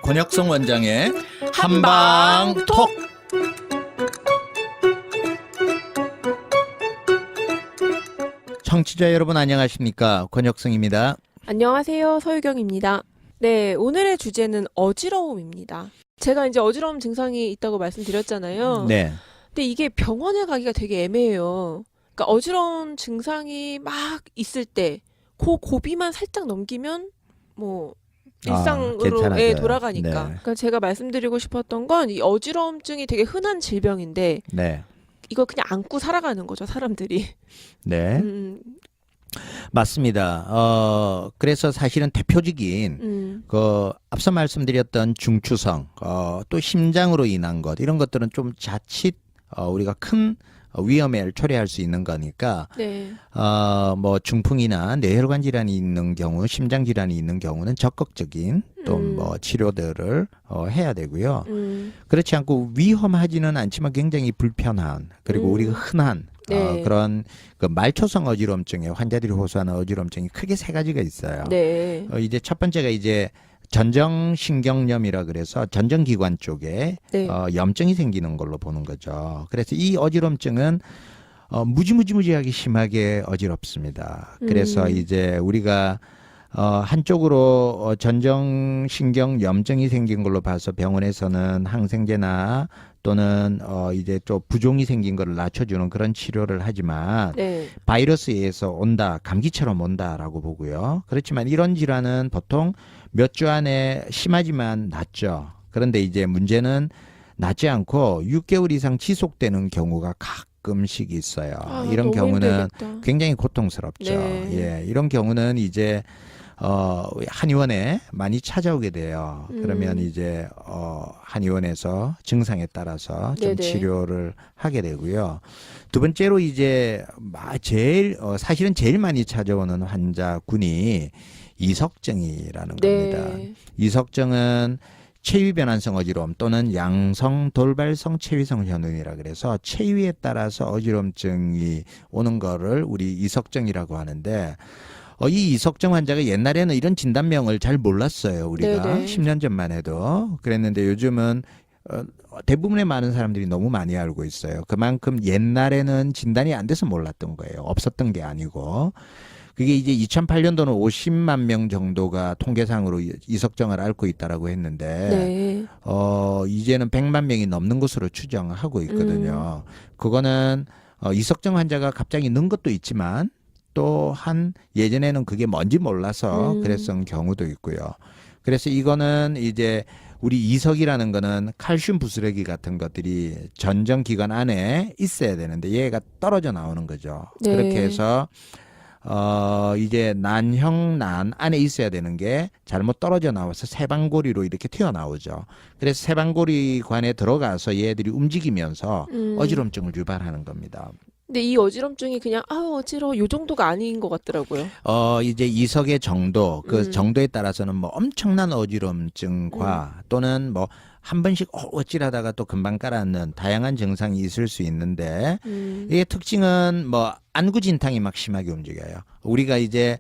권혁성 원장의 한방톡. 청취자 여러분 안녕하십니까? 권혁성입니다. 안녕하세요. 서유경입니다. 네, 오늘의 주제는 어지러움입니다. 제가 이제 어지러움 증상이 있다고 말씀드렸잖아요. 네. 근데 이게 병원에 가기가 되게 애매해요. 그러니까 어지러운 증상이 막 있을 때 그 고비만 살짝 넘기면 뭐 일상으로 괜찮아져요. 돌아가니까. 네. 그러니까 제가 말씀드리고 싶었던 건 이 어지러움증이 되게 흔한 질병인데 네. 이거 그냥 안고 살아가는 거죠, 사람들이. 네. 맞습니다. 그래서 사실은 대표적인 앞서 말씀드렸던 중추성, 또 심장으로 인한 것 이런 것들은 좀 자칫 우리가 큰 위험을 초래할 수 있는 거니까 네. 뭐 중풍이나 뇌혈관 질환이 있는 경우, 심장 질환이 있는 경우는 적극적인 또 뭐 치료들을 해야 되고요. 그렇지 않고 위험하지는 않지만 굉장히 불편한 그리고 우리가 흔한 네. 그런 그 말초성 어지럼증에 환자들이 호소하는 어지럼증이 크게 세 가지가 있어요. 네. 이제 첫 번째가 이제 전정신경염이라 그래서 전정기관 쪽에 네. 염증이 생기는 걸로 보는 거죠. 그래서 이 어지럼증은 무지무지하게 심하게 어지럽습니다. 그래서 이제 우리가 한쪽으로 전정신경 염증이 생긴 걸로 봐서 병원에서는 항생제나 또는 이제 좀 부종이 생긴 거를 낮춰주는 그런 치료를 하지만 네. 바이러스에 의해서 온다, 감기처럼 온다라고 보고요. 그렇지만 이런 질환은 보통 몇 주 안에 심하지만 낫죠. 그런데 이제 문제는 낫지 않고 6개월 이상 지속되는 경우가 가끔씩 있어요. 이런 너무 경우는 힘들겠다. 굉장히 고통스럽죠. 네. 예, 이런 경우는 이제 한의원에 많이 찾아오게 돼요. 그러면 이제 한의원에서 증상에 따라서 좀 네네. 치료를 하게 되고요. 두 번째로 이제 사실은 제일 많이 찾아오는 환자군이 이석증이라는 겁니다. 네. 이석증은 체위변환성 어지러움 또는 양성 돌발성 체위성 현운이라 그래서 체위에 따라서 어지럼증이 오는 거를 우리 이석증이라고 하는데 이 이석증 환자가 옛날에는 이런 진단명을 잘 몰랐어요. 우리가 네네. 10년 전만 해도 그랬는데 요즘은 대부분의 많은 사람들이 너무 많이 알고 있어요. 그만큼 옛날에는 진단이 안 돼서 몰랐던 거예요. 없었던 게 아니고. 그게 이제 2008년도는 50만 명 정도가 통계상으로 이석증을 앓고 있다라고 했는데 네. 이제는 100만 명이 넘는 것으로 추정하고 있거든요. 그거는 이석증 환자가 갑자기 는 것도 있지만 또한 예전에는 그게 뭔지 몰라서 그랬던 경우도 있고요. 그래서 이거는 이제 우리 이석이라는 거는 칼슘 부스러기 같은 것들이 전정기관 안에 있어야 되는데 얘가 떨어져 나오는 거죠. 네. 그렇게 해서 이제 난형 안에 있어야 되는 게 잘못 떨어져 나와서 세방고리로 이렇게 튀어나오죠. 그래서 세방고리관에 들어가서 얘들이 움직이면서 어지럼증을 유발하는 겁니다. 근데 이 어지럼증이 그냥 어지러워 요 정도가 아닌 것 같더라고요. 이제 이석의 정도, 그 정도에 따라서는 뭐 엄청난 어지럼증과 또는 뭐 한 번씩 어찌하다가 또 금방 깔아앉는 다양한 증상이 있을 수 있는데 이게 특징은 뭐 안구진탕이 막 심하게 움직여요. 우리가 이제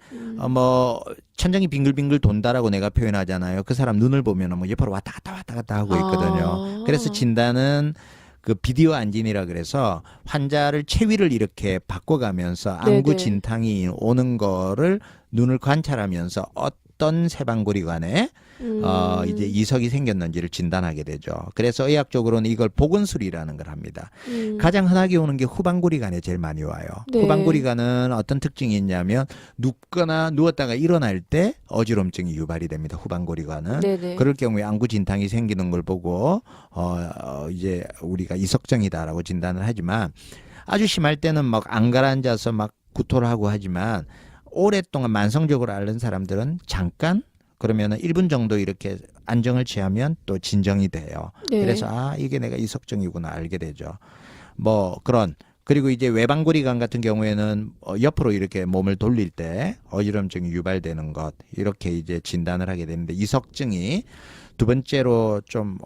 뭐 천장이 빙글빙글 돈다라고 내가 표현하잖아요. 그 사람 눈을 보면은 뭐 옆으로 왔다 갔다 하고 있거든요. 그래서 진단은 그 비디오 안진이라 그래서 환자를 체위를 이렇게 바꿔가면서 안구 네네. 진탕이 오는 거를 눈을 관찰하면서 어떤 세방고리관에 이제 이석이 생겼는지를 진단하게 되죠. 그래서 의학적으로는 이걸 보건술이라는 걸 합니다. 가장 흔하게 오는 게 후방고리관에 제일 많이 와요. 네. 후방고리관은 어떤 특징이 있냐면 눕거나 누웠다가 일어날 때 어지럼증이 유발이 됩니다. 후방고리관은. 네네. 그럴 경우에 안구 진탕이 생기는 걸 보고 이제 우리가 이석증이다라고 진단을 하지만 아주 심할 때는 막 안 가라앉아서 막 구토를 하고 하지만 오랫동안 만성적으로 앓는 사람들은 잠깐 그러면은 1분 정도 이렇게 안정을 취하면 또 진정이 돼요. 네. 그래서 이게 내가 이석증이구나 알게 되죠. 뭐 그런 그리고 이제 외방고리관 같은 경우에는 옆으로 이렇게 몸을 돌릴 때 어지럼증이 유발되는 것 이렇게 이제 진단을 하게 되는데 이석증이 두 번째로 좀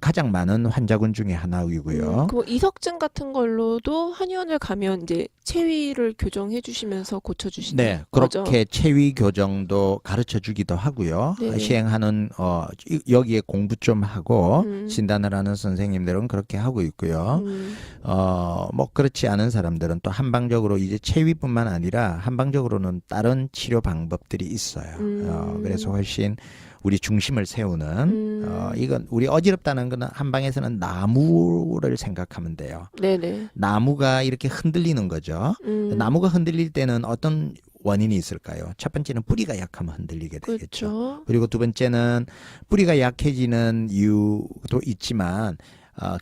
가장 많은 환자군 중에 하나이고요. 그 이석증 같은 걸로도 한의원을 가면 이제 체위를 교정해 주시면서 고쳐 주시는 네, 거죠? 그렇게 체위 교정도 가르쳐 주기도 하고요. 네네. 시행하는 여기에 공부 좀 하고 음. 진단을 하는 선생님들은 그렇게 하고 있고요. 뭐 그렇지 않은 사람들은 또 한방적으로 이제 체위뿐만 아니라 한방적으로는 다른 치료 방법들이 있어요. 그래서 훨씬 우리 중심을 세우는 이건 우리 어지럽다는 거는 한방에서는 나무를 생각하면 돼요. 네네. 나무가 이렇게 흔들리는 거죠. 나무가 흔들릴 때는 어떤 원인이 있을까요? 첫 번째는 뿌리가 약하면 흔들리게 되겠죠. 그렇죠. 그리고 두 번째는 뿌리가 약해지는 이유도 있지만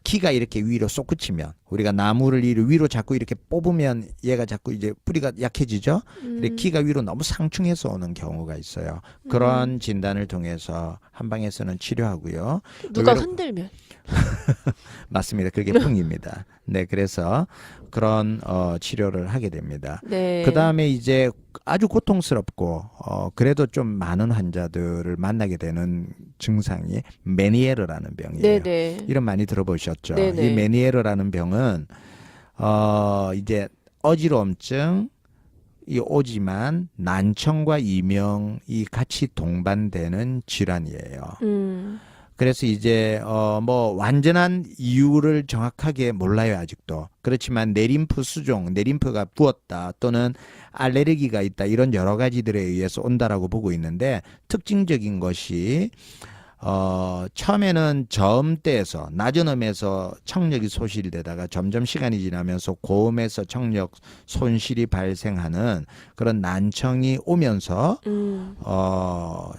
키가 이렇게 위로 솟구치면 우리가 나무를 위로 자꾸 이렇게 뽑으면 얘가 자꾸 이제 뿌리가 약해지죠. 근데 키가 위로 너무 상충해서 오는 경우가 있어요. 그런 진단을 통해서 한방에서는 치료하고요. 누가 의외로- 흔들면. 맞습니다. 그게 풍입니다. 네, 그래서 그런 치료를 하게 됩니다. 네. 그 다음에 이제 아주 고통스럽고 그래도 좀 많은 환자들을 만나게 되는 증상이 메니에르라는 병이에요. 네네. 이름 많이 들어보셨죠? 네네. 이 메니에르라는 병은 이제 어지러움증 이 오지만 난청과 이명이 같이 동반되는 질환이에요. 그래서 이제 뭐 완전한 이유를 정확하게 몰라요 아직도. 그렇지만 내림프 수종, 내림프가 부었다 또는 알레르기가 있다 이런 여러 가지들에 의해서 온다라고 보고 있는데 특징적인 것이 처음에는 저음 때에서 낮은 음에서 청력이 소실되다가 점점 시간이 지나면서 고음에서 청력 손실이 발생하는 그런 난청이 오면서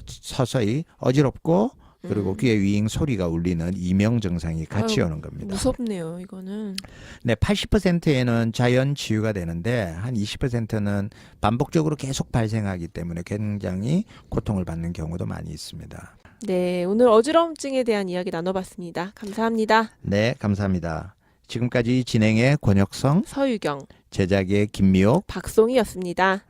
서서히 어지럽고 그리고 귀에 윙 소리가 울리는 이명 증상이 같이 아유, 오는 겁니다. 무섭네요, 이거는. 네, 80%에는 자연 치유가 되는데 한 20%는 반복적으로 계속 발생하기 때문에 굉장히 고통을 받는 경우도 많이 있습니다. 네, 오늘 어지러움증에 대한 이야기 나눠봤습니다. 감사합니다. 네, 감사합니다. 지금까지 진행의 권혁성, 서유경, 제작의 김미옥, 박송이었습니다.